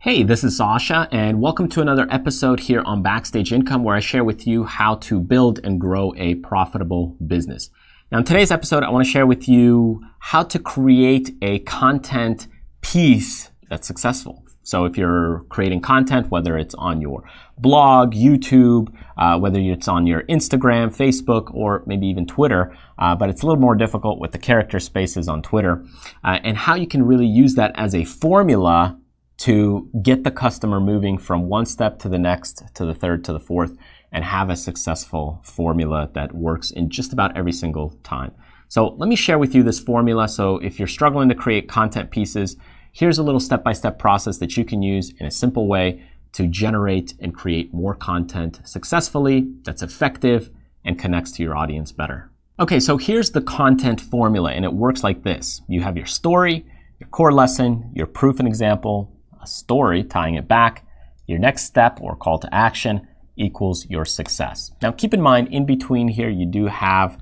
Hey, this is Sasha, and welcome to another episode here on Backstage Income, where I share with you how to build and grow a profitable business. Now, in today's episode, I want to share with you how to create a content piece that's successful. So if you're creating content, whether it's on your blog, YouTube, whether it's on your Instagram, Facebook, or maybe even Twitter, but it's a little more difficult with the character spaces on Twitter, and how you can really use that as a formula to get the customer moving from one step to the next, to the third, to the fourth, and have a successful formula that works in just about every single time. So let me share with you this formula. So if you're struggling to create content pieces, here's a little step-by-step process that you can use in a simple way to generate and create more content successfully, that's effective, and connects to your audience better. Okay, so here's the content formula, and it works like this. You have your story, your core lesson, your proof and example, a story tying it back, your next step or call to action equals your success. Now keep in mind, in between here you do have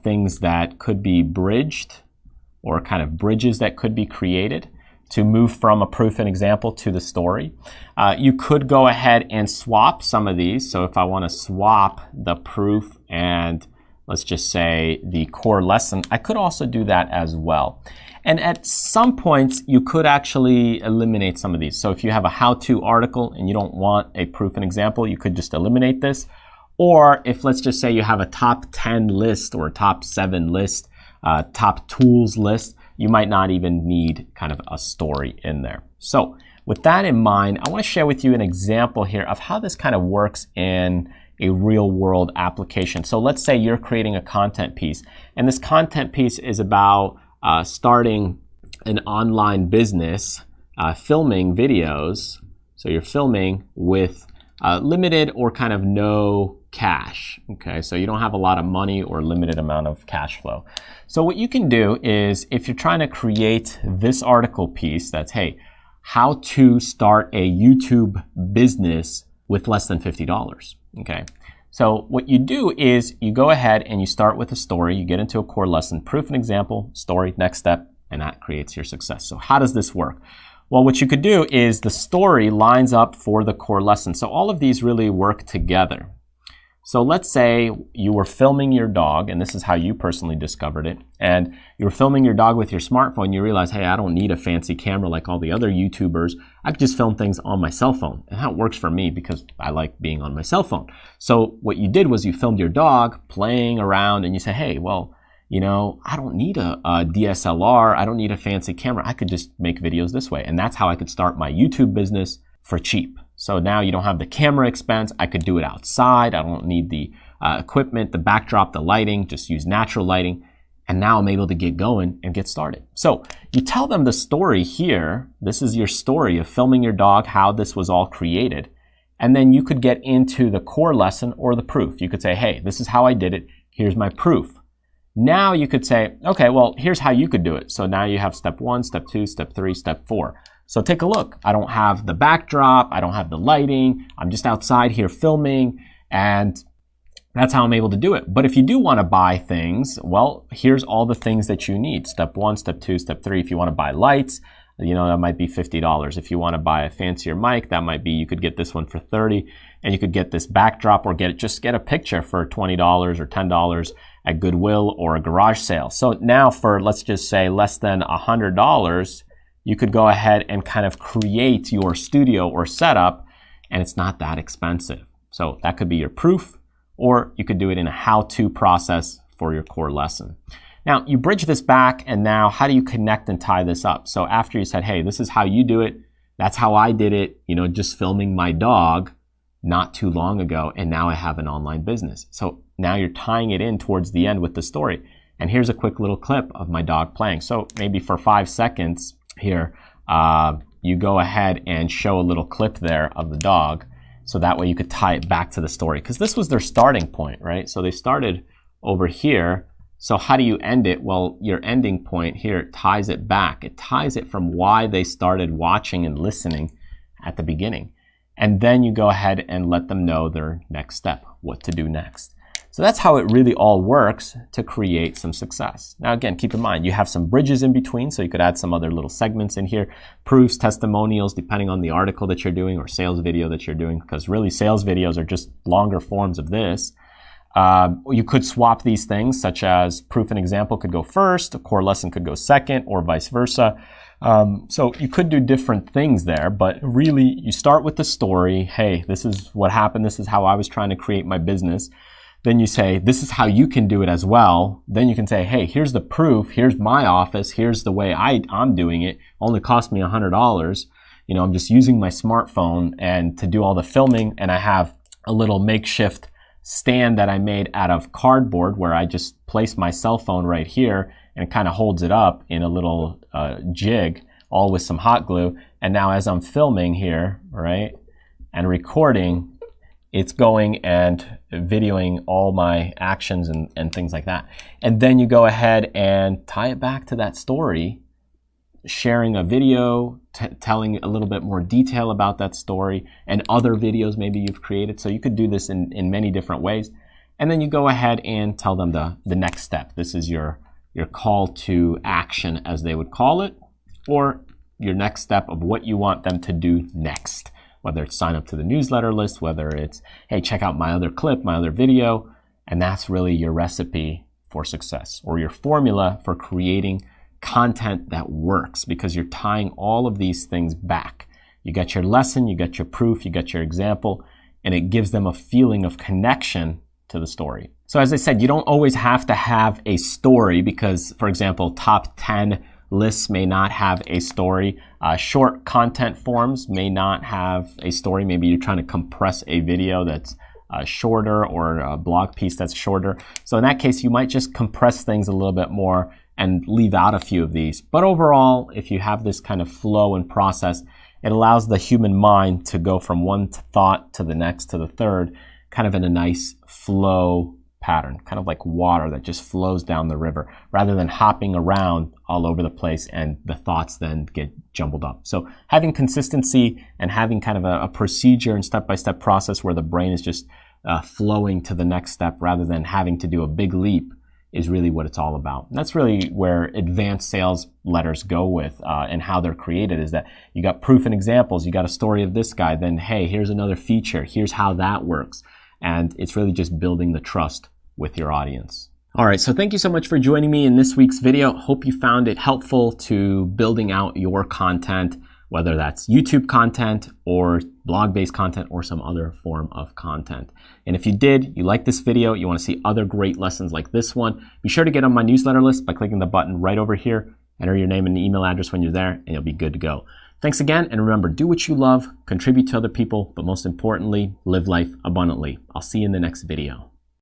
things that could be bridged, or kind of bridges that could be created to move from a proof and example to the story. You could go ahead and swap some of these. So if I want to swap the proof and let's just say the core lesson, I could also do that as well. And at some points, you could actually eliminate some of these. So if you have a how-to article and you don't want a proof and example, you could just eliminate this. Or if, let's just say, you have a top 10 list or a top 7 list, top tools list, you might not even need kind of a story in there. So with that in mind, I want to share with you an example here of how this kind of works in a real-world application. So let's say you're creating a content piece, and this content piece is about starting an online business, filming videos. So you're filming with limited or kind of no cash. Okay, so you don't have a lot of money or limited amount of cash flow. So what you can do is, if you're trying to create this article piece that's, hey, how to start a YouTube business with less than $50. Okay. So what you do is you go ahead and you start with a story, you get into a core lesson, proof and example, story, next step, and that creates your success. So how does this work? Well, what you could do is the story lines up for the core lesson. So all of these really work together. So let's say you were filming your dog, and this is how you personally discovered it, and you were filming your dog with your smartphone. You realize, hey, I don't need a fancy camera like all the other YouTubers. I could just film things on my cell phone. And that works for me because I like being on my cell phone. So what you did was you filmed your dog playing around, and you say, hey, well, you know, I don't need a DSLR. I don't need a fancy camera. I could just make videos this way. And that's how I could start my YouTube business for cheap. So now you don't have the camera expense. I could do it outside. I don't need the equipment, the backdrop, the lighting, just use natural lighting. And now I'm able to get going and get started. So you tell them the story here. This is your story of filming your dog, how this was all created. And then you could get into the core lesson or the proof. You could say, hey, this is how I did it. Here's my proof. Now you could say, okay, well, here's how you could do it. So now you have step 1, step 2, step 3, step 4. So take a look. I don't have the backdrop. I don't have the lighting. I'm just outside here filming, and that's how I'm able to do it. But if you do want to buy things, well, here's all the things that you need. Step 1, step 2, step 3. If you want to buy lights, you know, that might be $50. If you want to buy a fancier mic, that might be, you could get this one for $30, and you could get this backdrop or just get a picture for $20 or $10 at Goodwill or a garage sale. So now for, let's just say, less than $100, you could go ahead and kind of create your studio or setup, and it's not that expensive. So that could be your proof, or you could do it in a how-to process for your core lesson. Now, you bridge this back, and now how do you connect and tie this up? So after you said, hey, this is how you do it, that's how I did it, you know, just filming my dog not too long ago, and now I have an online business. So now you're tying it in towards the end with the story. And here's a quick little clip of my dog playing. So maybe for 5 seconds, here, you go ahead and show a little clip there of the dog, so that way you could tie it back to the story, because this was their starting point, right? So they started over here. So how do you end it? Well, your ending point here ties it back. It ties it from why they started watching and listening at the beginning. And then you go ahead and let them know their next step, what to do next. So that's how it really all works to create some success. Now again, keep in mind, you have some bridges in between, so you could add some other little segments in here, proofs, testimonials, depending on the article that you're doing or sales video that you're doing, because really sales videos are just longer forms of this. You could swap these things, such as proof and example could go first, a core lesson could go second, or vice versa. So you could do different things there, but really you start with the story. Hey, this is what happened. This is how I was trying to create my business. Then you say, this is how you can do it as well. Then you can say, hey, here's the proof. Here's my office. Here's the way I'm doing it. Only cost me $100. You know, I'm just using my smartphone and to do all the filming, and I have a little makeshift stand that I made out of cardboard where I just place my cell phone right here and it kind of holds it up in a little jig, all with some hot glue. And now as I'm filming here, right, and recording, it's going and videoing all my actions and things like that. And then you go ahead and tie it back to that story, sharing a video, telling a little bit more detail about that story and other videos maybe you've created. So you could do this in many different ways. And then you go ahead and tell them the next step. This is your call to action, as they would call it, or your next step of what you want them to do next. Whether it's sign up to the newsletter list, whether it's, hey, check out my other clip, my other video. And that's really your recipe for success, or your formula for creating content that works, because you're tying all of these things back. You got your lesson, you got your proof, you got your example, and it gives them a feeling of connection to the story. So as I said, you don't always have to have a story because, for example, top 10 lists may not have a story. Short content forms may not have a story. Maybe you're trying to compress a video that's shorter, or a blog piece that's shorter. So in that case, you might just compress things a little bit more and leave out a few of these. But overall, if you have this kind of flow and process, it allows the human mind to go from one thought to the next to the third, kind of in a nice flow pattern, kind of like water that just flows down the river, rather than hopping around all over the place and the thoughts then get jumbled up. So having consistency and having kind of a procedure and step-by-step process where the brain is just flowing to the next step rather than having to do a big leap is really what it's all about. And that's really where advanced sales letters go with and how they're created, is that you got proof and examples, you got a story of this guy, then hey, here's another feature, here's how that works. And it's really just building the trust with your audience. All right, so thank you so much for joining me in this week's video. Hope you found it helpful to building out your content, whether that's YouTube content or blog-based content or some other form of content. And if you did, you like this video, you want to see other great lessons like this one, be sure to get on my newsletter list by clicking the button right over here. Enter your name and email address when you're there, and you'll be good to go. Thanks again, and remember, do what you love, contribute to other people, but most importantly, live life abundantly. I'll see you in the next video.